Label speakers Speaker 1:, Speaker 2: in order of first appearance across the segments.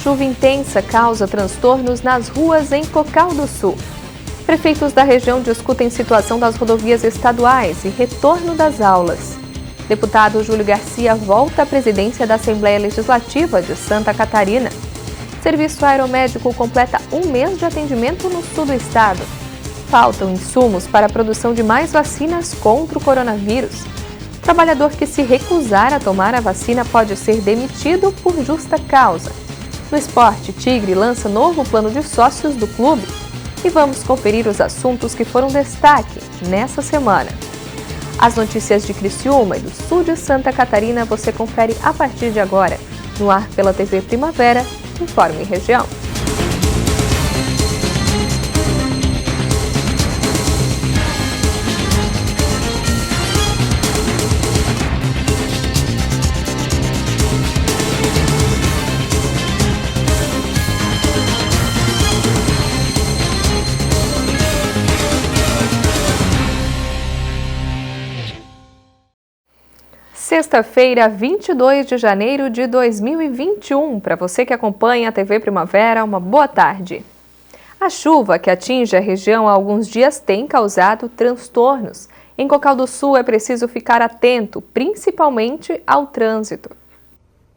Speaker 1: Chuva intensa causa transtornos nas ruas em Cocal do Sul. Prefeitos da região discutem situação das rodovias estaduais e retorno das aulas. Deputado Júlio Garcia volta à presidência da Assembleia Legislativa de Santa Catarina. Serviço aeromédico completa 1 mês de atendimento no sul do estado. Faltam insumos para a produção de mais vacinas contra o coronavírus. Trabalhador que se recusar a tomar a vacina pode ser demitido por justa causa. No esporte, Tigre lança novo plano de sócios do clube. E vamos conferir os assuntos que foram destaque nessa semana. As notícias de Criciúma e do sul de Santa Catarina você confere a partir de agora, no ar pela TV Primavera, Informe Região. Sexta-feira, 22 de janeiro de 2021. Para você que acompanha a TV Primavera, uma boa tarde. A chuva que atinge a região há alguns dias tem causado transtornos. Em Cocal do Sul é preciso ficar atento, principalmente ao trânsito.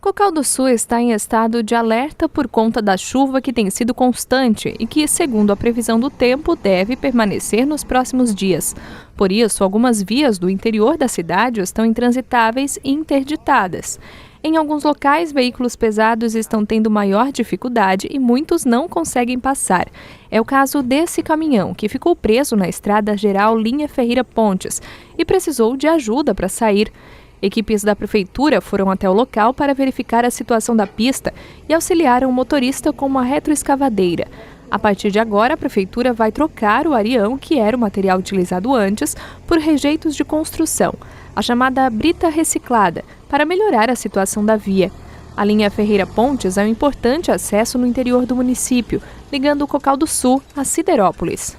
Speaker 1: Cocal do Sul está em estado de alerta por conta da chuva que tem sido constante e que, segundo a previsão do tempo, deve permanecer nos próximos dias. Por isso, algumas vias do interior da cidade estão intransitáveis e interditadas. Em alguns locais, veículos pesados estão tendo maior dificuldade e muitos não conseguem passar. É o caso desse caminhão, que ficou preso na estrada geral Linha Ferreira Pontes e precisou de ajuda para sair. Equipes da prefeitura foram até o local para verificar a situação da pista e auxiliaram o motorista com uma retroescavadeira. A partir de agora, a prefeitura vai trocar o arião, que era o material utilizado antes, por rejeitos de construção, a chamada brita reciclada, para melhorar a situação da via. A linha Ferreira Pontes é um importante acesso no interior do município, ligando o Cocal do Sul a Siderópolis.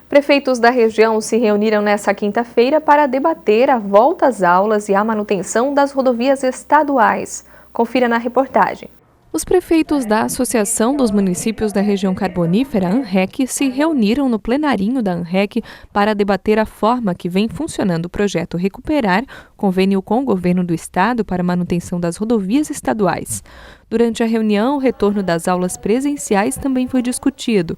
Speaker 1: Prefeitos da região se reuniram nesta quinta-feira para debater a volta às aulas e a manutenção das rodovias estaduais. Confira na reportagem. Os prefeitos da Associação dos Municípios da Região Carbonífera, ANREC, se reuniram no plenarinho da ANREC para debater a forma que vem funcionando o projeto Recuperar, convênio com o governo do estado para a manutenção das rodovias estaduais. Durante a reunião, o retorno das aulas presenciais também foi discutido.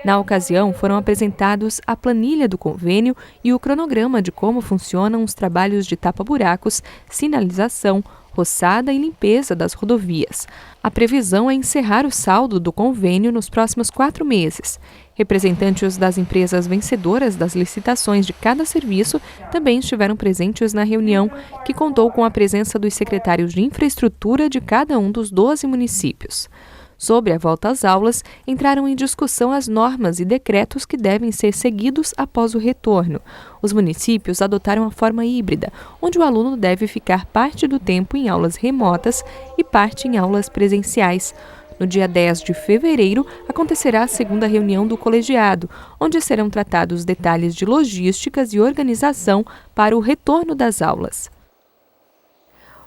Speaker 1: Na ocasião, foram apresentados a planilha do convênio e o cronograma de como funcionam os trabalhos de tapa-buracos, sinalização, roçada e limpeza das rodovias. A previsão é encerrar o saldo do convênio nos próximos 4 meses. Representantes das empresas vencedoras das licitações de cada serviço também estiveram presentes na reunião, que contou com a presença dos secretários de infraestrutura de cada um dos 12 municípios. Sobre a volta às aulas, entraram em discussão as normas e decretos que devem ser seguidos após o retorno. Os municípios adotaram a forma híbrida, onde o aluno deve ficar parte do tempo em aulas remotas e parte em aulas presenciais. No dia 10 de fevereiro, acontecerá a segunda reunião do colegiado, onde serão tratados detalhes de logísticas e organização para o retorno das aulas.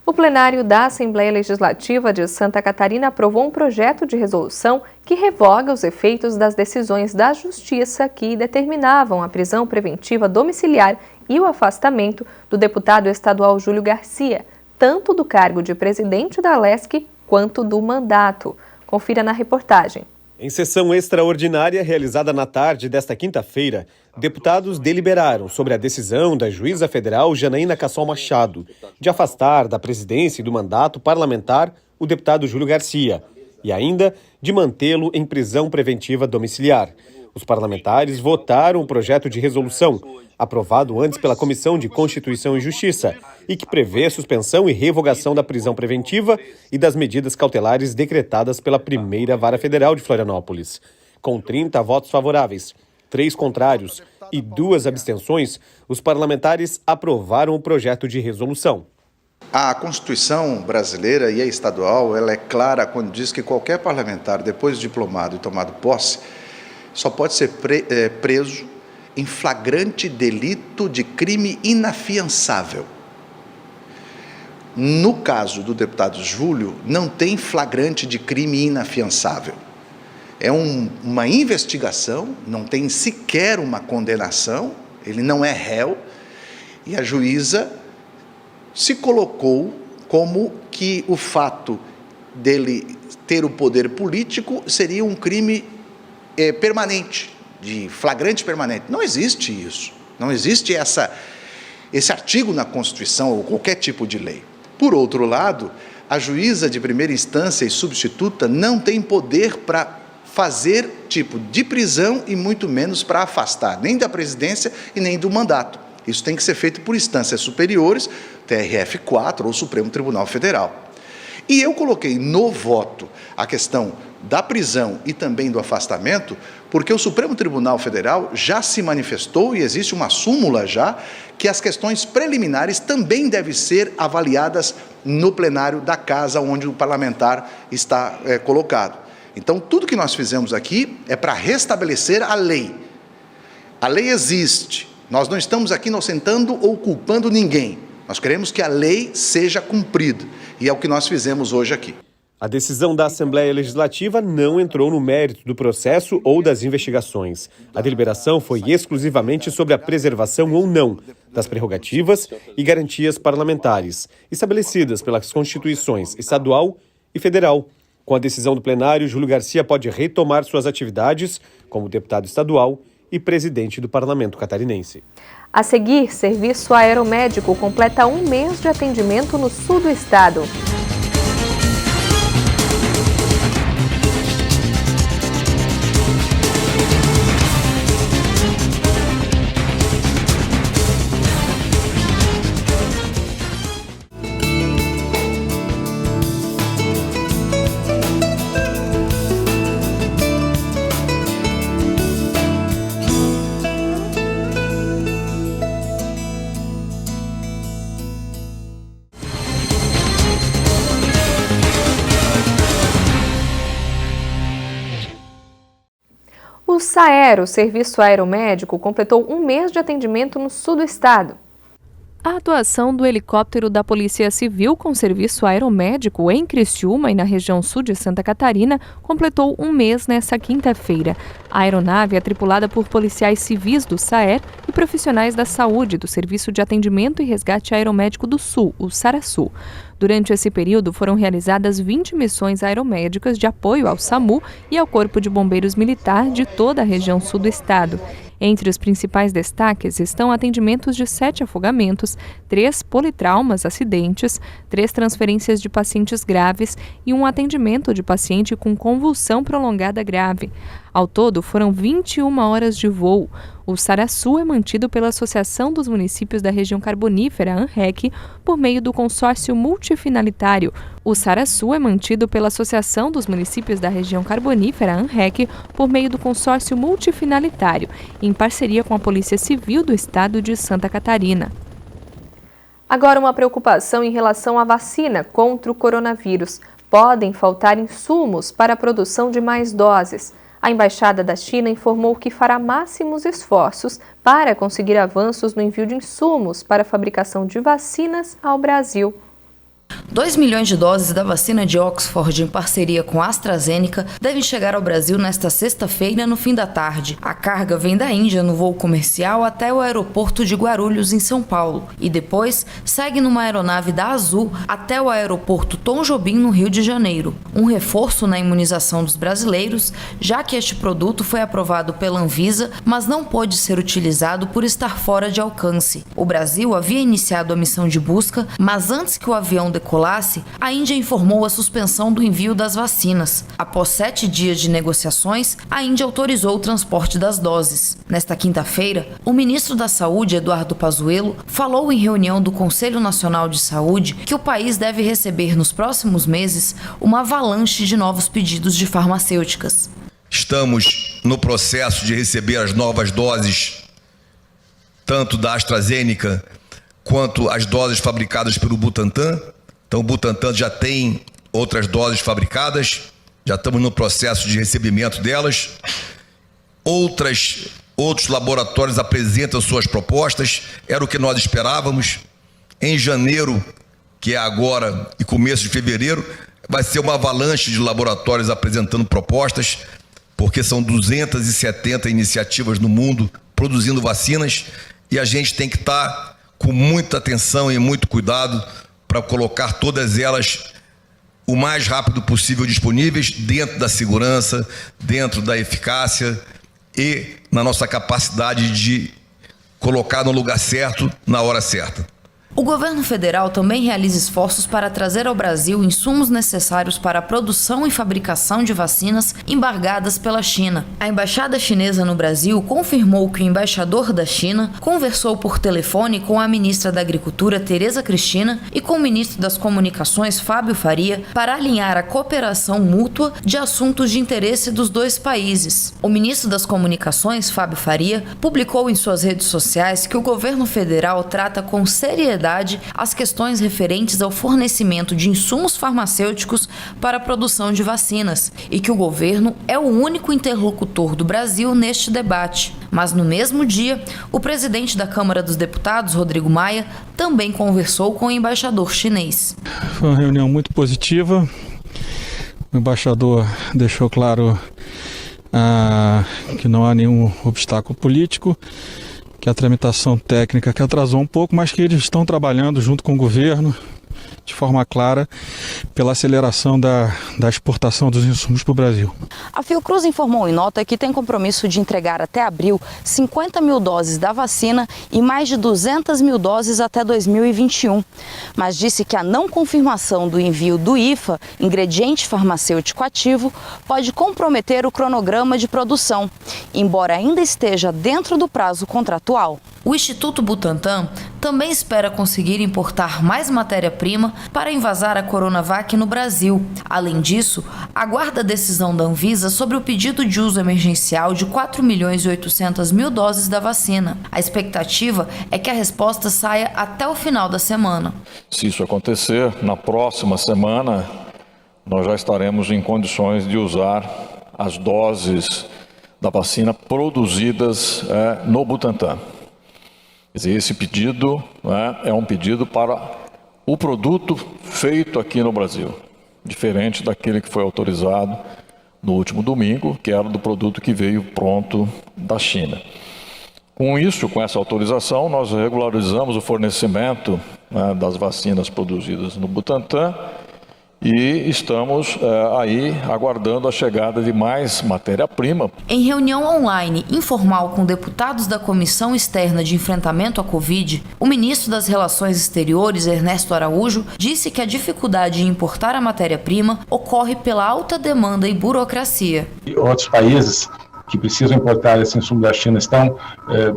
Speaker 1: O plenário da Assembleia Legislativa de Santa Catarina aprovou um projeto de resolução que revoga os efeitos das decisões da Justiça que determinavam a prisão preventiva domiciliar e o afastamento do deputado estadual Júlio Garcia, tanto do cargo de presidente da Alesc quanto do mandato. Confira na reportagem.
Speaker 2: Em sessão extraordinária realizada na tarde desta quinta-feira, deputados deliberaram sobre a decisão da juíza federal Janaína Cassol Machado de afastar da presidência e do mandato parlamentar o deputado Júlio Garcia e ainda de mantê-lo em prisão preventiva domiciliar. Os parlamentares votaram o projeto de resolução, aprovado antes pela Comissão de Constituição e Justiça, e que prevê suspensão e revogação da prisão preventiva e das medidas cautelares decretadas pela Primeira Vara Federal de Florianópolis. Com 30 votos favoráveis, 3 contrários e 2 abstenções, os parlamentares aprovaram o projeto de resolução.
Speaker 3: A Constituição brasileira e a estadual, ela é clara quando diz que qualquer parlamentar, depois de diplomado e tomado posse, só pode ser preso em flagrante delito de crime inafiançável. No caso do deputado Júlio, não tem flagrante de crime inafiançável. É uma investigação, não tem sequer uma condenação, ele não é réu, e a juíza se colocou como que o fato dele ter o poder político seria um crime permanente, de flagrante permanente. Não existe isso, não existe esse artigo na Constituição ou qualquer tipo de lei. Por outro lado, a juíza de primeira instância e substituta não tem poder para fazer tipo de prisão e muito menos para afastar, nem da presidência e nem do mandato. Isso tem que ser feito por instâncias superiores, TRF4 ou Supremo Tribunal Federal. E eu coloquei no voto a questão da prisão e também do afastamento, porque o Supremo Tribunal Federal já se manifestou, e existe uma súmula já, que as questões preliminares também devem ser avaliadas no plenário da casa onde o parlamentar está colocado. Então, tudo que nós fizemos aqui é para restabelecer a lei. A lei existe, nós não estamos aqui inocentando ou culpando ninguém, nós queremos que a lei seja cumprida, e é o que nós fizemos hoje aqui.
Speaker 2: A decisão da Assembleia Legislativa não entrou no mérito do processo ou das investigações. A deliberação foi exclusivamente sobre a preservação ou não das prerrogativas e garantias parlamentares, estabelecidas pelas Constituições estadual e federal. Com a decisão do plenário, Júlio Garcia pode retomar suas atividades como deputado estadual e presidente do Parlamento catarinense.
Speaker 1: A seguir, Serviço Aeromédico completa 1 mês de atendimento no sul do estado. O SAER, o Serviço Aeromédico, completou 1 mês de atendimento no sul do estado. A atuação do helicóptero da Polícia Civil com serviço aeromédico em Criciúma e na região sul de Santa Catarina completou 1 mês nesta quinta-feira. A aeronave é tripulada por policiais civis do SAER e profissionais da saúde do Serviço de Atendimento e Resgate Aeromédico do Sul, o SARASU. Durante esse período, foram realizadas 20 missões aeromédicas de apoio ao SAMU e ao Corpo de Bombeiros Militar de toda a região sul do estado. Entre os principais destaques estão atendimentos de 7 afogamentos, 3 politraumas, acidentes, 3 transferências de pacientes graves e um atendimento de paciente com convulsão prolongada grave. Ao todo, foram 21 horas de voo. O SARASU é mantido pela Associação dos Municípios da Região Carbonífera, ANREC, por meio do consórcio multifinalitário. O SARASU é mantido pela Associação dos Municípios da Região Carbonífera, ANREC, por meio do consórcio multifinalitário, em parceria com a Polícia Civil do Estado de Santa Catarina. Agora, uma preocupação em relação à vacina contra o coronavírus. Podem faltar insumos para a produção de mais doses. A Embaixada da China informou que fará máximos esforços para conseguir avanços no envio de insumos para a fabricação de vacinas ao Brasil.
Speaker 4: 2 milhões de doses da vacina de Oxford em parceria com a AstraZeneca devem chegar ao Brasil nesta sexta-feira no fim da tarde. A carga vem da Índia no voo comercial até o aeroporto de Guarulhos, em São Paulo, e depois segue numa aeronave da Azul até o aeroporto Tom Jobim, no Rio de Janeiro. Um reforço na imunização dos brasileiros, já que este produto foi aprovado pela Anvisa, mas não pôde ser utilizado por estar fora de alcance. O Brasil havia iniciado a missão de busca, mas antes que o avião decolasse, a Índia informou a suspensão do envio das vacinas. Após 7 dias de negociações, a Índia autorizou o transporte das doses. Nesta quinta-feira, o ministro da Saúde, Eduardo Pazuello, falou em reunião do Conselho Nacional de Saúde que o país deve receber nos próximos meses uma avalanche de novos pedidos de farmacêuticas.
Speaker 5: Estamos no processo de receber as novas doses, tanto da AstraZeneca quanto as doses fabricadas pelo Butantan. Então, o Butantan já tem outras doses fabricadas, já estamos no processo de recebimento delas. Outros laboratórios apresentam suas propostas, era o que nós esperávamos. Em janeiro, que é agora e começo de fevereiro, vai ser uma avalanche de laboratórios apresentando propostas, porque são 270 iniciativas no mundo produzindo vacinas e a gente tem que estar com muita atenção e muito cuidado para colocar todas elas o mais rápido possível disponíveis, dentro da segurança, dentro da eficácia e na nossa capacidade de colocar no lugar certo, na hora certa.
Speaker 4: O governo federal também realiza esforços para trazer ao Brasil insumos necessários para a produção e fabricação de vacinas embargadas pela China. A embaixada chinesa no Brasil confirmou que o embaixador da China conversou por telefone com a ministra da Agricultura, Tereza Cristina, e com o ministro das Comunicações, Fábio Faria, para alinhar a cooperação mútua de assuntos de interesse dos dois países. O ministro das Comunicações, Fábio Faria, publicou em suas redes sociais que o governo federal trata com seriedade as questões referentes ao fornecimento de insumos farmacêuticos para a produção de vacinas e que o governo é o único interlocutor do Brasil neste debate. Mas no mesmo dia, o presidente da Câmara dos Deputados, Rodrigo Maia, também conversou com o embaixador chinês.
Speaker 6: Foi uma reunião muito positiva. O embaixador deixou claro que não há nenhum obstáculo político, que a tramitação técnica que atrasou um pouco, mas que eles estão trabalhando junto com o governo de forma clara pela aceleração da exportação dos insumos para o Brasil.
Speaker 4: A Fiocruz informou em nota que tem compromisso de entregar até abril 50 mil doses da vacina e mais de 200 mil doses até 2021, mas disse que a não confirmação do envio do IFA, ingrediente farmacêutico ativo, pode comprometer o cronograma de produção, embora ainda esteja dentro do prazo contratual. O Instituto Butantan também espera conseguir importar mais matéria-prima para envasar a Coronavac no Brasil. Além disso, aguarda a decisão da Anvisa sobre o pedido de uso emergencial de 4.800.000 doses da vacina. A expectativa é que a resposta saia até o final da semana.
Speaker 7: Se isso acontecer, na próxima semana, nós já estaremos em condições de usar as doses da vacina produzidas no Butantan. Quer dizer, esse pedido é um pedido para o produto feito aqui no Brasil, diferente daquele que foi autorizado no último domingo, que era do produto que veio pronto da China. Com isso, com essa autorização, nós regularizamos o fornecimento das vacinas produzidas no Butantan e estamos aí aguardando a chegada de mais matéria-prima.
Speaker 4: Em reunião online informal com deputados da Comissão Externa de Enfrentamento à Covid, o ministro das Relações Exteriores, Ernesto Araújo, disse que a dificuldade em importar a matéria-prima ocorre pela alta demanda e burocracia.
Speaker 8: Outros países que precisam importar esse insumo da China estão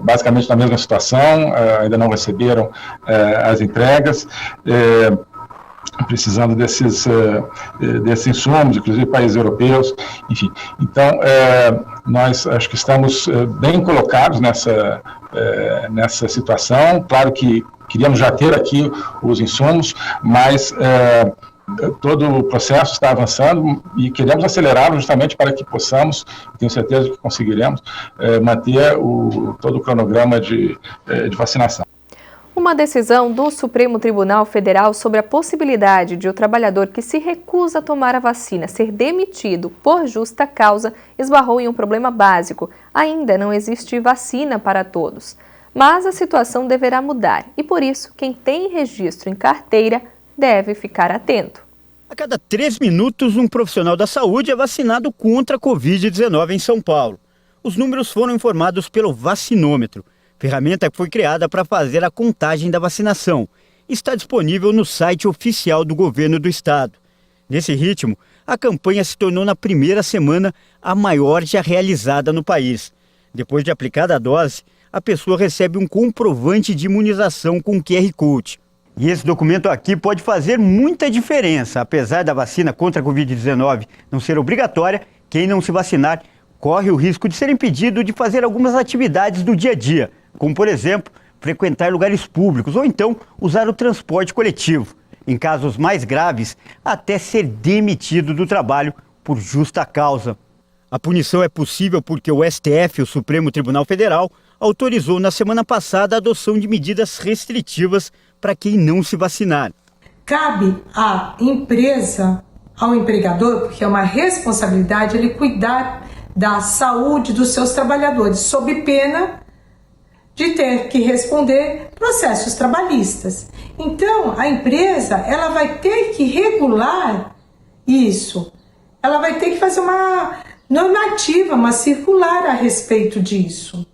Speaker 8: basicamente na mesma situação, ainda não receberam as entregas, precisando desses insumos, inclusive países europeus, enfim. Então, nós acho que estamos bem colocados nessa situação. Claro que queríamos já ter aqui os insumos, mas todo o processo está avançando e queremos acelerá-lo justamente para que possamos, tenho certeza que conseguiremos, manter todo o cronograma de vacinação.
Speaker 1: Uma decisão do Supremo Tribunal Federal sobre a possibilidade de o trabalhador que se recusa a tomar a vacina ser demitido por justa causa esbarrou em um problema básico. Ainda não existe vacina para todos. Mas a situação deverá mudar e, por isso, quem tem registro em carteira deve ficar atento.
Speaker 9: A cada 3 minutos, um profissional da saúde é vacinado contra a Covid-19 em São Paulo. Os números foram informados pelo Vacinômetro, ferramenta que foi criada para fazer a contagem da vacinação. Está disponível no site oficial do governo do estado. Nesse ritmo, a campanha se tornou na primeira semana a maior já realizada no país. Depois de aplicada a dose, a pessoa recebe um comprovante de imunização com QR Code. E esse documento aqui pode fazer muita diferença. Apesar da vacina contra a Covid-19 não ser obrigatória, quem não se vacinar corre o risco de ser impedido de fazer algumas atividades do dia a dia, como, por exemplo, frequentar lugares públicos ou então usar o transporte coletivo. Em casos mais graves, até ser demitido do trabalho por justa causa. A punição é possível porque o STF, o Supremo Tribunal Federal, autorizou na semana passada a adoção de medidas restritivas para quem não se vacinar.
Speaker 10: cabe à empresa, ao empregador, porque é uma responsabilidade ele cuidar da saúde dos seus trabalhadores, sob pena de ter que responder processos trabalhistas. Então, a empresa ela vai ter que regular isso. Ela vai ter que fazer uma normativa, uma circular a respeito disso.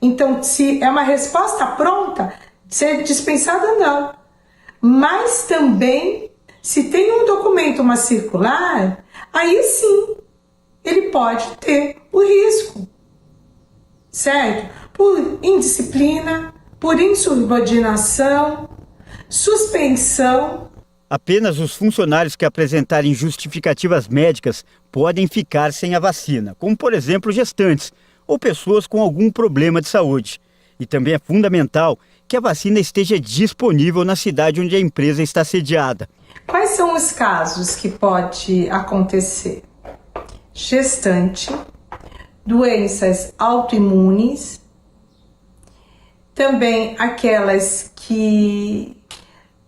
Speaker 10: Então, se é uma resposta pronta, ser dispensada não. Mas também, se tem um documento, uma circular, aí sim, ele pode ter o risco, certo? Por indisciplina, por insubordinação, suspensão.
Speaker 9: Apenas os funcionários que apresentarem justificativas médicas podem ficar sem a vacina, como, por exemplo, gestantes ou pessoas com algum problema de saúde. E também é fundamental que a vacina esteja disponível na cidade onde a empresa está sediada.
Speaker 10: Quais são os casos que pode acontecer? Gestante, doenças autoimunes, também aquelas que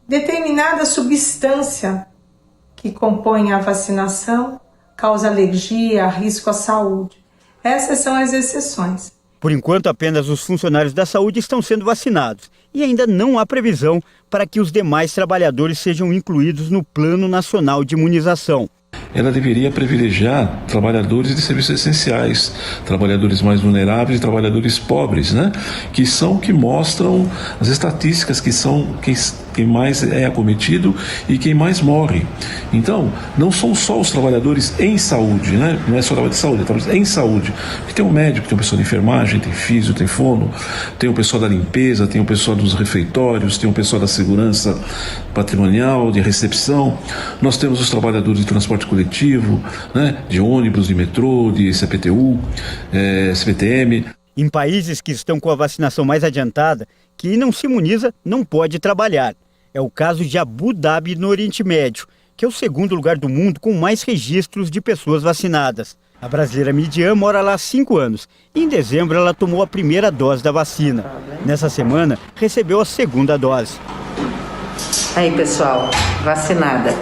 Speaker 10: determinada substância que compõe a vacinação causa alergia, risco à saúde. Essas são as exceções.
Speaker 9: Por enquanto, apenas os funcionários da saúde estão sendo vacinados e ainda não há previsão para que os demais trabalhadores sejam incluídos no Plano Nacional de Imunização.
Speaker 11: Ela deveria privilegiar trabalhadores de serviços essenciais, trabalhadores mais vulneráveis e trabalhadores pobres, né? Que são que mostram as estatísticas que são quem mais é acometido e quem mais morre. Então, não são só os trabalhadores em saúde, né? Não é só trabalho de saúde, é trabalho em saúde. Porque tem um médico, tem um pessoal de enfermagem, tem físio, tem fono, tem o pessoal da limpeza, tem o pessoal dos refeitórios, tem o pessoal da segurança patrimonial, de recepção. Nós temos os trabalhadores de transporte coletivo, né? De ônibus, de metrô, de CPTU, CPTM.
Speaker 9: Em países que estão com a vacinação mais adiantada, quem não se imuniza não pode trabalhar. É o caso de Abu Dhabi, no Oriente Médio, que é o segundo lugar do mundo com mais registros de pessoas vacinadas. A brasileira Midian mora lá há 5 anos e em dezembro ela tomou a primeira dose da vacina. Nessa semana, recebeu a segunda dose.
Speaker 12: Aí, pessoal, vacinada.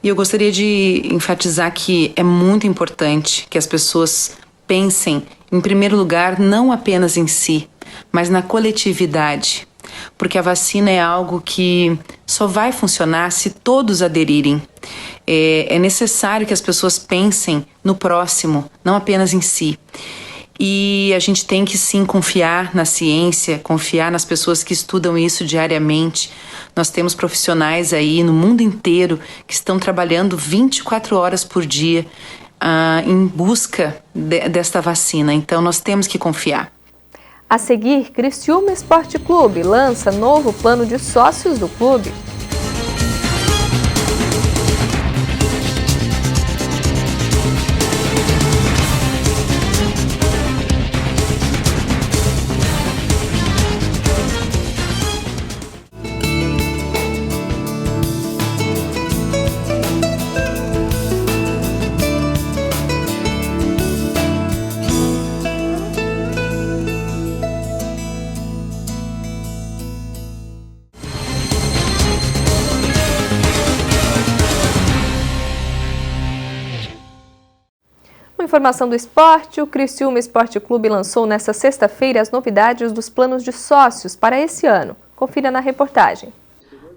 Speaker 13: E eu gostaria de enfatizar que é muito importante que as pessoas pensem, em primeiro lugar, não apenas em si, mas na coletividade. Porque a vacina é algo que só vai funcionar se todos aderirem. É necessário que as pessoas pensem no próximo, não apenas em si. E a gente tem que sim confiar na ciência, confiar nas pessoas que estudam isso diariamente. Nós temos profissionais aí no mundo inteiro que estão trabalhando 24 horas por dia em busca desta vacina. Então nós temos que confiar.
Speaker 1: A seguir, Criciúma Esporte Clube lança novo plano de sócios do clube. Informação do esporte, o Criciúma Esporte Clube lançou nesta sexta-feira as novidades dos planos de sócios para esse ano. Confira na reportagem.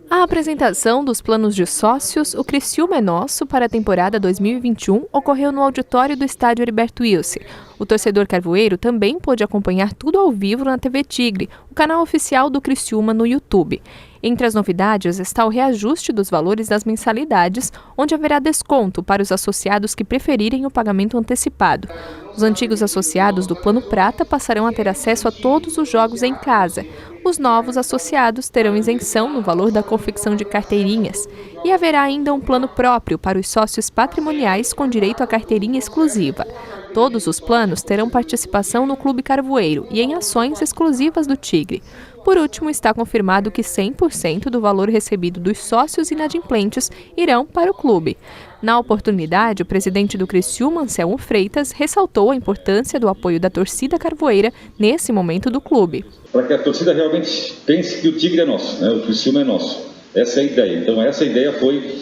Speaker 1: A apresentação dos planos de sócios, o Criciúma é Nosso, para a temporada 2021, ocorreu no auditório do estádio Heriberto Wilson. O torcedor carvoeiro também pôde acompanhar tudo ao vivo na TV Tigre, o canal oficial do Criciúma no YouTube. Entre as novidades está o reajuste dos valores das mensalidades, onde haverá desconto para os associados que preferirem o pagamento antecipado. Os antigos associados do Plano Prata passarão a ter acesso a todos os jogos em casa. Os novos associados terão isenção no valor da confecção de carteirinhas. E haverá ainda um plano próprio para os sócios patrimoniais com direito à carteirinha exclusiva. Todos os planos terão participação no Clube Carvoeiro e em ações exclusivas do Tigre. Por último, está confirmado que 100% do valor recebido dos sócios inadimplentes irão para o clube. Na oportunidade, o presidente do Criciúma, Anselmo Freitas, ressaltou a importância do apoio da torcida carvoeira nesse momento do clube.
Speaker 14: Para que a torcida realmente pense que o Tigre é nosso, né? O Criciúma é nosso. Essa é a ideia. Então, essa ideia foi,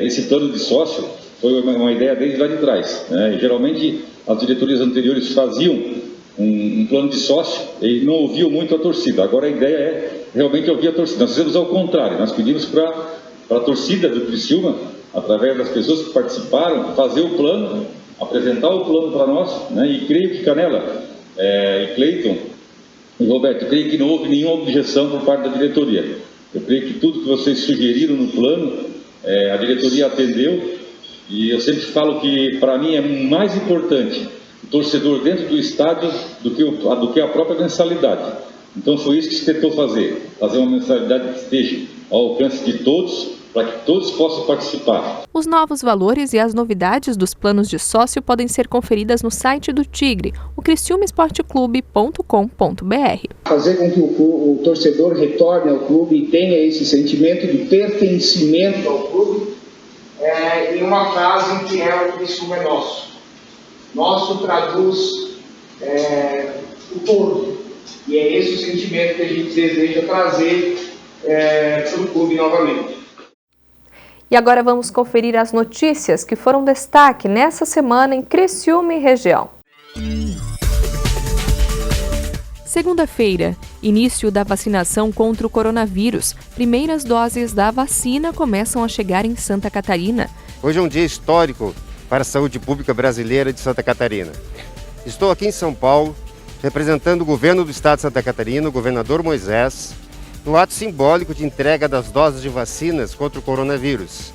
Speaker 14: esse plano de sócio foi uma ideia desde lá de trás, né? E, geralmente, as diretorias anteriores faziam um plano de sócio e não ouviam muito a torcida. Agora, a ideia é realmente ouvir a torcida. Nós fizemos ao contrário, nós pedimos para a torcida do Criciúma, através das pessoas que participaram, fazer o plano, apresentar o plano para nós, né? E creio que Canela e Cleiton e Roberto, creio que não houve nenhuma objeção por parte da diretoria. Eu creio que tudo que vocês sugeriram no plano, a diretoria atendeu, e eu sempre falo que, para mim, é mais importante o torcedor dentro do estádio do que a própria mensalidade. Então foi isso que se tentou fazer uma mensalidade que esteja ao alcance de todos, para que todos possam participar.
Speaker 1: Os novos valores e as novidades dos planos de sócio podem ser conferidas no site do Tigre, o criciumaesporteclube.com.br.
Speaker 15: Fazer com que o torcedor retorne ao clube e tenha esse sentimento de pertencimento ao clube em uma fase em que o Criciúma é nosso. Nosso traduz o todo. E é esse o sentimento que a gente deseja trazer para o clube novamente.
Speaker 1: E agora vamos conferir as notícias que foram destaque nessa semana em Criciúma e região. Segunda-feira, início da vacinação contra o coronavírus. Primeiras doses da vacina começam a chegar em Santa Catarina.
Speaker 16: Hoje é um dia histórico para a saúde pública brasileira de Santa Catarina. Estou aqui em São Paulo, representando o governo do estado de Santa Catarina, o governador Moisés, no ato simbólico de entrega das doses de vacinas contra o coronavírus,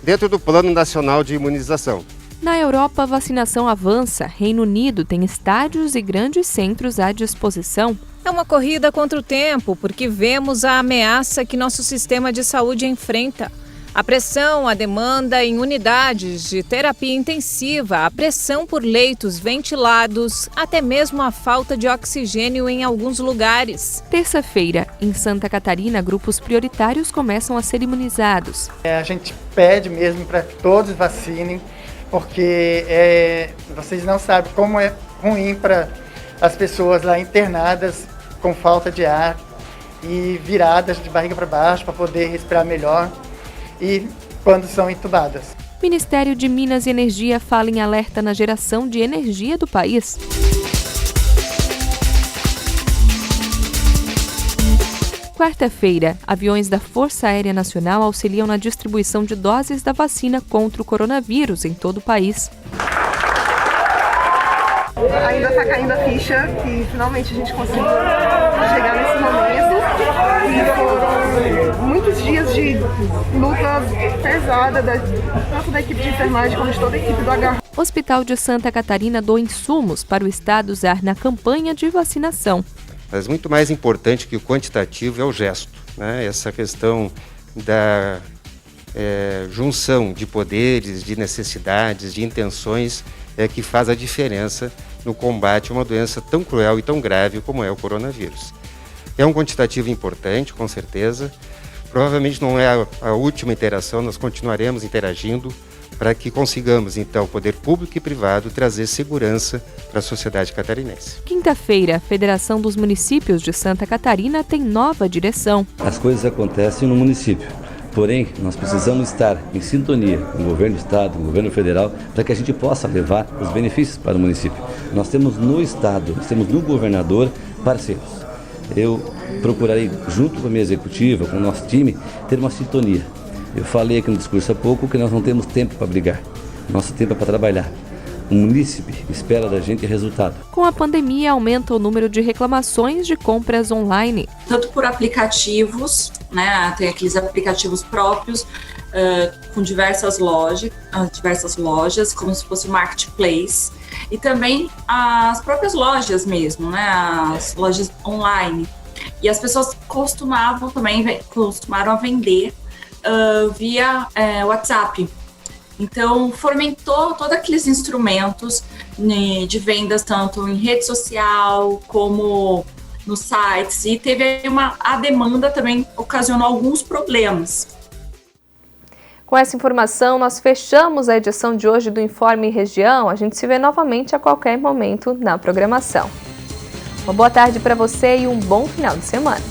Speaker 16: dentro do Plano Nacional de Imunização.
Speaker 1: Na Europa, a vacinação avança. Reino Unido tem estádios e grandes centros à disposição.
Speaker 17: É uma corrida contra o tempo, porque vemos a ameaça que nosso sistema de saúde enfrenta. A pressão, a demanda em unidades de terapia intensiva, a pressão por leitos ventilados, até mesmo a falta de oxigênio em alguns lugares.
Speaker 1: Terça-feira, em Santa Catarina, grupos prioritários começam a ser imunizados.
Speaker 18: A gente pede mesmo para que todos vacinem, porque vocês não sabem como é ruim para as pessoas lá internadas com falta de ar e viradas de barriga para baixo para poder respirar melhor. E quando são entubadas.
Speaker 1: O Ministério de Minas e Energia fala em alerta na geração de energia do país. Quarta-feira, aviões da Força Aérea Nacional auxiliam na distribuição de doses da vacina contra o coronavírus em todo o país.
Speaker 19: Ainda está caindo a ficha que finalmente a gente conseguiu chegar nesse momento. E foram muitos dias de luta pesada tanto da equipe de enfermagem como de toda a equipe do HR.
Speaker 1: O Hospital de Santa Catarina doa insumos para o estado usar na campanha de vacinação.
Speaker 16: Mas muito mais importante que o quantitativo é o gesto, né? Essa questão da junção de poderes, de necessidades, de intenções é que faz a diferença no combate a uma doença tão cruel e tão grave como é o coronavírus. É um quantitativo importante, com certeza. Provavelmente não é a última interação, nós continuaremos interagindo para que consigamos, então, poder público e privado trazer segurança para a sociedade catarinense.
Speaker 1: Quinta-feira, a Federação dos Municípios de Santa Catarina tem nova direção.
Speaker 20: As coisas acontecem no município. Porém, nós precisamos estar em sintonia com o governo do estado, com o governo federal, para que a gente possa levar os benefícios para o município. Nós temos no estado, nós temos no governador parceiros. Eu procurarei, junto com a minha executiva, com o nosso time, ter uma sintonia. Eu falei aqui no discurso há pouco que nós não temos tempo para brigar. Nosso tempo é para trabalhar. O munícipe espera da gente resultado.
Speaker 1: Com a pandemia, aumenta o número de reclamações de compras online.
Speaker 21: Tanto por aplicativos, né, tem aqueles aplicativos próprios com diversas lojas, como se fosse um marketplace. E também as próprias lojas mesmo, né, as lojas online. E as pessoas costumaram a vender via WhatsApp. Então, fomentou todos aqueles instrumentos de vendas, tanto em rede social como nos sites, e teve a demanda também ocasionou alguns problemas.
Speaker 1: Com essa informação, nós fechamos a edição de hoje do Informe Região. A gente se vê novamente a qualquer momento na programação. Uma boa tarde para você e um bom final de semana.